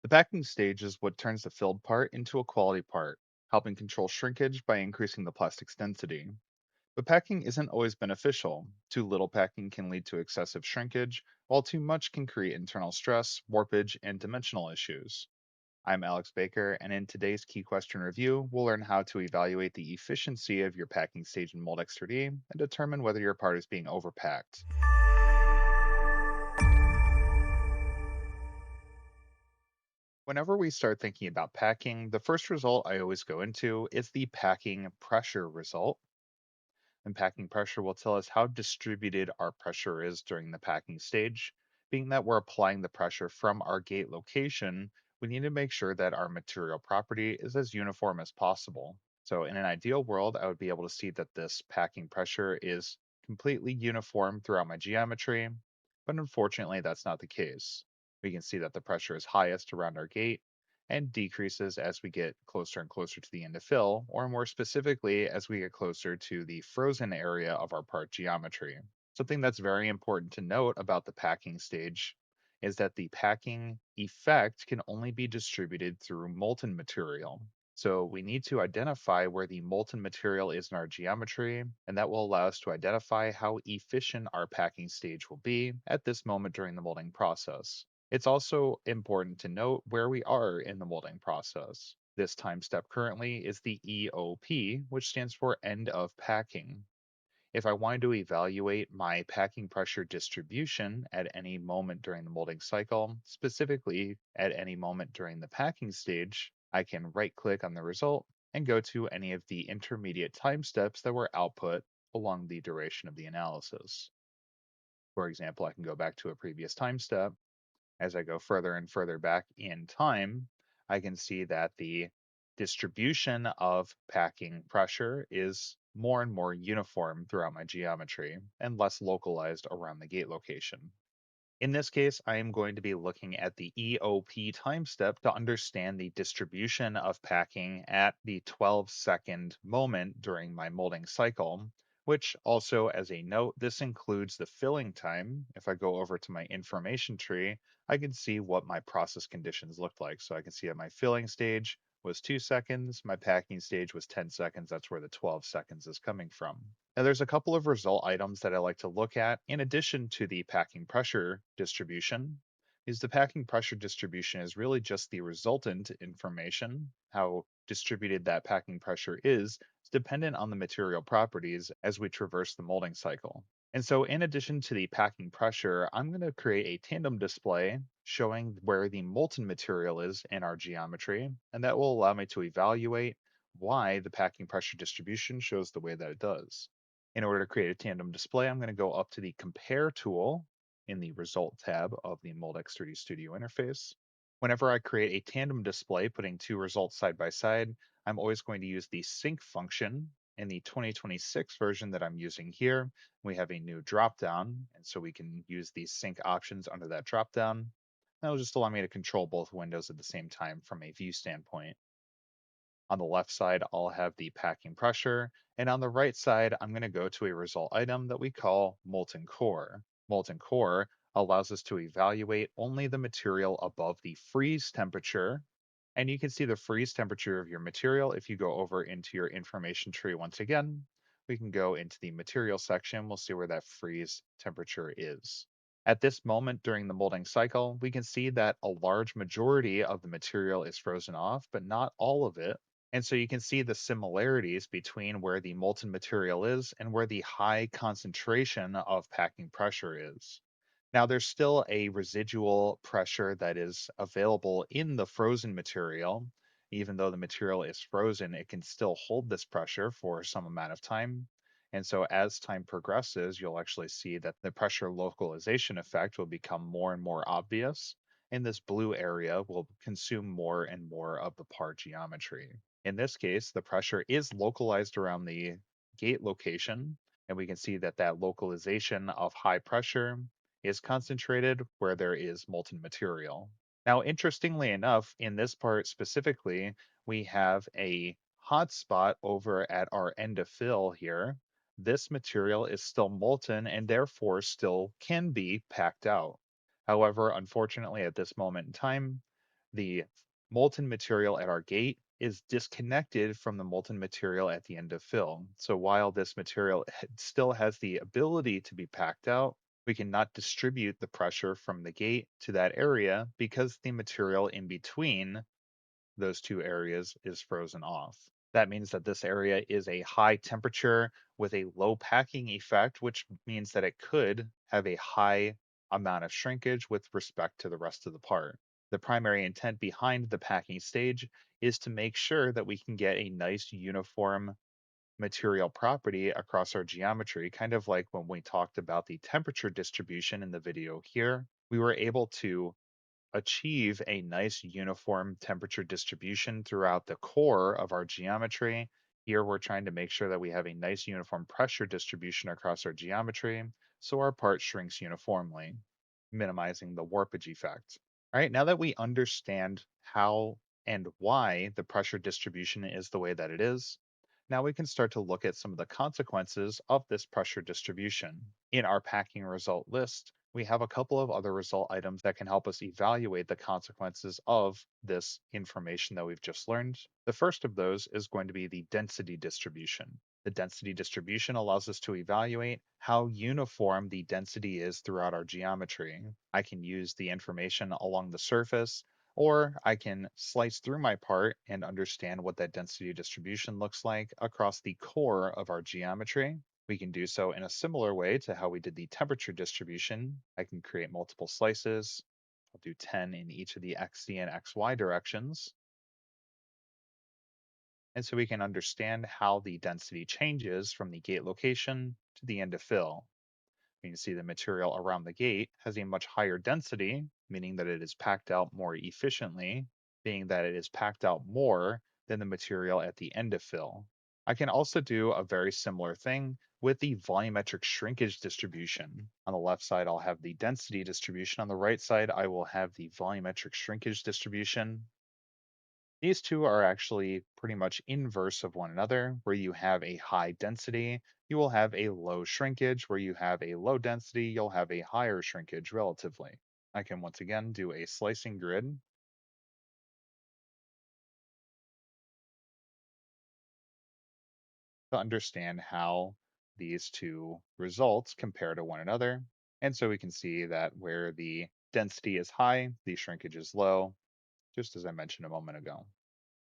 The packing stage is what turns the filled part into a quality part, helping control shrinkage by increasing the plastic's density. But packing isn't always beneficial. Too little packing can lead to excessive shrinkage, while too much can create internal stress, warpage, and dimensional issues. I'm Alex Baker, and in today's key question review, we'll learn how to evaluate the efficiency of your packing stage in Moldex3D and determine whether your part is being overpacked. Whenever we start thinking about packing, the first result I always go into is the packing pressure result. And packing pressure will tell us how distributed our pressure is during the packing stage. Being that we're applying the pressure from our gate location, we need to make sure that our material property is as uniform as possible. So in an ideal world, I would be able to see that this packing pressure is completely uniform throughout my geometry, but unfortunately that's not the case. We can see that the pressure is highest around our gate and decreases as we get closer and closer to the end of fill, or more specifically, as we get closer to the frozen area of our part geometry. Something that's very important to note about the packing stage is that the packing effect can only be distributed through molten material. So we need to identify where the molten material is in our geometry, and that will allow us to identify how efficient our packing stage will be at this moment during the molding process. It's also important to note where we are in the molding process. This time step currently is the EOP, which stands for end of packing. If I wanted to evaluate my packing pressure distribution at any moment during the molding cycle, specifically at any moment during the packing stage, I can right click on the result and go to any of the intermediate time steps that were output along the duration of the analysis. For example, I can go back to a previous time step. As I go further and further back in time, I can see that the distribution of packing pressure is more and more uniform throughout my geometry and less localized around the gate location. In this case, I am going to be looking at the EOP time step to understand the distribution of packing at the 12-second moment during my molding cycle, which also, as a note, this includes the filling time. If I go over to my information tree, I can see what my process conditions looked like. So I can see that my filling stage was 2 seconds, my packing stage was 10 seconds. That's where the 12 seconds is coming from. Now, there's a couple of result items that I like to look at in addition to the packing pressure distribution, is the packing pressure distribution is really just the resultant information. How distributed that packing pressure is dependent on the material properties as we traverse the molding cycle. And so in addition to the packing pressure, I'm going to create a tandem display showing where the molten material is in our geometry, and that will allow me to evaluate why the packing pressure distribution shows the way that it does. In order to create a tandem display, I'm going to go up to the Compare tool in the Result tab of the Moldex3D Studio interface. Whenever I create a tandem display putting two results side by side, I'm always going to use the sync function. In the 2026 version that I'm using here, we have a new dropdown, and so we can use these sync options under that dropdown. That'll just allow me to control both windows at the same time from a view standpoint. On the left side, I'll have the packing pressure, and on the right side, I'm going to go to a result item that we call Molten Core. Molten Core allows us to evaluate only the material above the freeze temperature, and you can see the freeze temperature of your material if you go over into your information tree once again. We can go into the material section, we'll see where that freeze temperature is. At this moment during the molding cycle, we can see that a large majority of the material is frozen off, but not all of it. And so you can see the similarities between where the molten material is and where the high concentration of packing pressure is. Now, there's still a residual pressure that is available in the frozen material. Even though the material is frozen, it can still hold this pressure for some amount of time. And so as time progresses, you'll actually see that the pressure localization effect will become more and more obvious, and this blue area will consume more and more of the part geometry. In this case, the pressure is localized around the gate location, and we can see that that localization of high pressure is concentrated where there is molten material. Now, interestingly enough, in this part specifically, we have a hotspot over at our end of fill here. This material is still molten and therefore still can be packed out. However, unfortunately, at this moment in time, The molten material at our gate is disconnected from the molten material at the end of fill. So while this material still has the ability to be packed out, we cannot distribute the pressure from the gate to that area because the material in between those two areas is frozen off. That means that this area is a high temperature with a low packing effect, which means that it could have a high amount of shrinkage with respect to the rest of the part. The primary intent behind the packing stage is to make sure that we can get a nice uniform material property across our geometry, kind of like when we talked about the temperature distribution in the video here. We were able to achieve a nice uniform temperature distribution throughout the core of our geometry. Here we're trying to make sure that we have a nice uniform pressure distribution across our geometry so our part shrinks uniformly, minimizing the warpage effect. All right, now that we understand how and why the pressure distribution is the way that it is, now we can start to look at some of the consequences of this pressure distribution. In our packing result list, we have a couple of other result items that can help us evaluate the consequences of this information that we've just learned. The first of those is going to be the density distribution. The density distribution allows us to evaluate how uniform the density is throughout our geometry. I can use the information along the surface, or I can slice through my part and understand what that density distribution looks like across the core of our geometry. We can do so in a similar way to how we did the temperature distribution. I can create multiple slices. I'll do 10 in each of the XZ and XY directions. And so we can understand how the density changes from the gate location to the end of fill. You can see the material around the gate has a much higher density, meaning that it is packed out more efficiently, being that it is packed out more than the material at the end of fill. I can also do a very similar thing with the volumetric shrinkage distribution. On the left side, I'll have the density distribution. On the right side, I will have the volumetric shrinkage distribution. These two are actually pretty much inverse of one another. Where you have a high density, you will have a low shrinkage. Where you have a low density, you'll have a higher shrinkage relatively. I can once again do a slicing grid to understand how these two results compare to one another. And so we can see that where the density is high, the shrinkage is low, just as I mentioned a moment ago.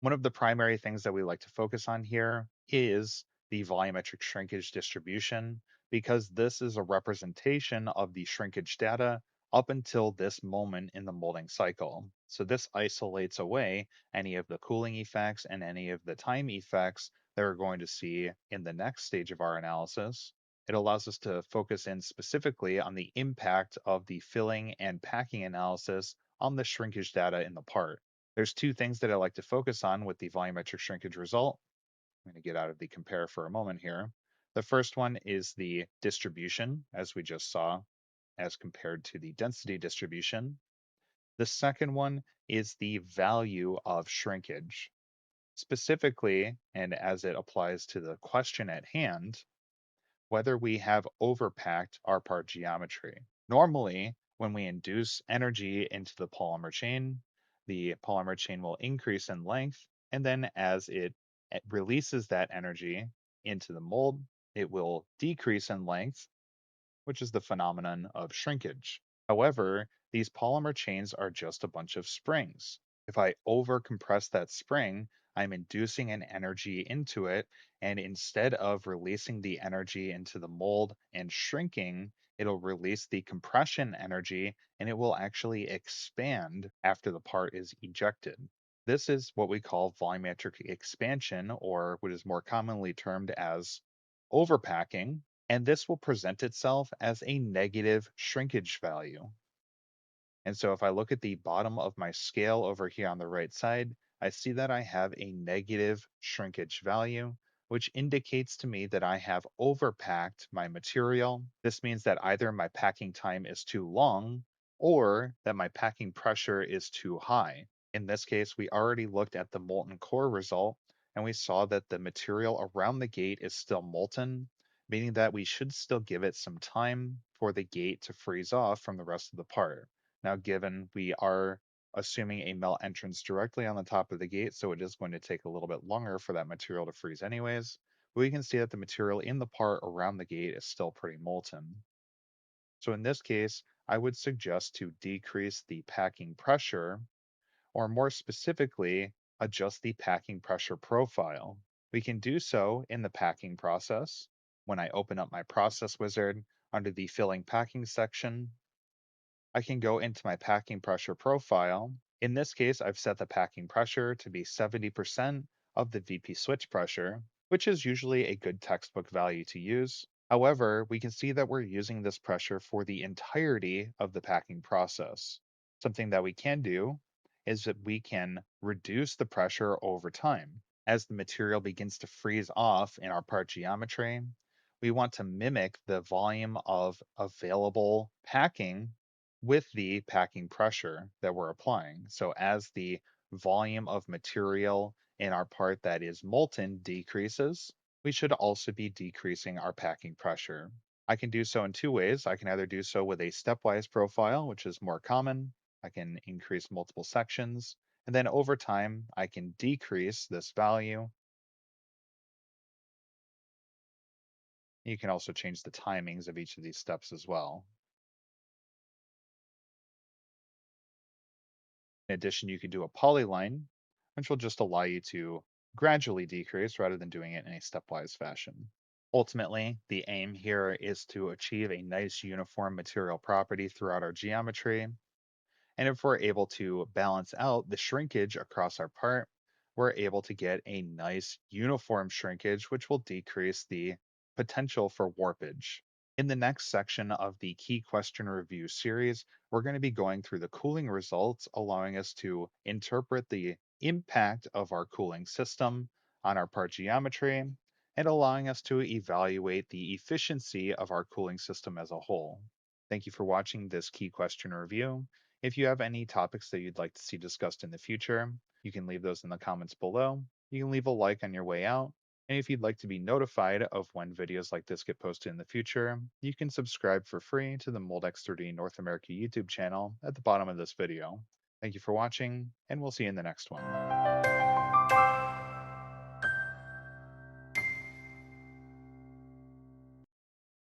One of the primary things that we like to focus on here is the volumetric shrinkage distribution, because this is a representation of the shrinkage data up until this moment in the molding cycle. So this isolates away any of the cooling effects and any of the time effects that we're going to see in the next stage of our analysis. It allows us to focus in specifically on the impact of the filling and packing analysis on the shrinkage data in the part. There's two things that I like to focus on with the volumetric shrinkage result. I'm going to get out of the compare for a moment here. The first one is the distribution, as we just saw, as compared to the density distribution. The second one is the value of shrinkage. Specifically, and as it applies to the question at hand, whether we have overpacked our part geometry. Normally, when we induce energy into the polymer chain will increase in length, and then as it releases that energy into the mold, it will decrease in length, which is the phenomenon of shrinkage. However, these polymer chains are just a bunch of springs. If I overcompress that spring, I'm inducing an energy into it, and instead of releasing the energy into the mold and shrinking, it'll release the compression energy and it will actually expand after the part is ejected. This is what we call volumetric expansion, or what is more commonly termed as overpacking, and this will present itself as a negative shrinkage value. And so if I look at the bottom of my scale over here on the right side, I see that I have a negative shrinkage value, which indicates to me that I have overpacked my material. This means that either my packing time is too long or that my packing pressure is too high. In this case, we already looked at the molten core result and we saw that the material around the gate is still molten, meaning that we should still give it some time for the gate to freeze off from the rest of the part. Now, given we are assuming a melt entrance directly on the top of the gate, so it is going to take a little bit longer for that material to freeze anyways. But we can see that the material in the part around the gate is still pretty molten. So in this case, I would suggest to decrease the packing pressure, or more specifically, adjust the packing pressure profile. We can do so in the packing process. When I open up my process wizard under the filling packing section, I can go into my packing pressure profile. In this case, I've set the packing pressure to be 70% of the VP switch pressure, which is usually a good textbook value to use. However, we can see that we're using this pressure for the entirety of the packing process. Something that we can do is that we can reduce the pressure over time. As the material begins to freeze off in our part geometry, we want to mimic the volume of available packing with the packing pressure that we're applying. So as the volume of material in our part that is molten decreases, we should also be decreasing our packing pressure. I can do so in two ways. I can either do so with a stepwise profile, which is more common. I can increase multiple sections, and then over time, I can decrease this value. You can also change the timings of each of these steps as well. In addition, you could do a polyline, which will just allow you to gradually decrease rather than doing it in a stepwise fashion. Ultimately, the aim here is to achieve a nice uniform material property throughout our geometry. And if we're able to balance out the shrinkage across our part, we're able to get a nice uniform shrinkage, which will decrease the potential for warpage. In the next section of the key question review series, we're going to be going through the cooling results, allowing us to interpret the impact of our cooling system on our part geometry and allowing us to evaluate the efficiency of our cooling system as a whole. Thank you for watching this key question review. If you have any topics that you'd like to see discussed in the future, you can leave those in the comments below. You can leave a like on your way out. And if you'd like to be notified of when videos like this get posted in the future, you can subscribe for free to the Moldex3D North America YouTube channel at the bottom of this video. Thank you for watching, and we'll see you in the next one.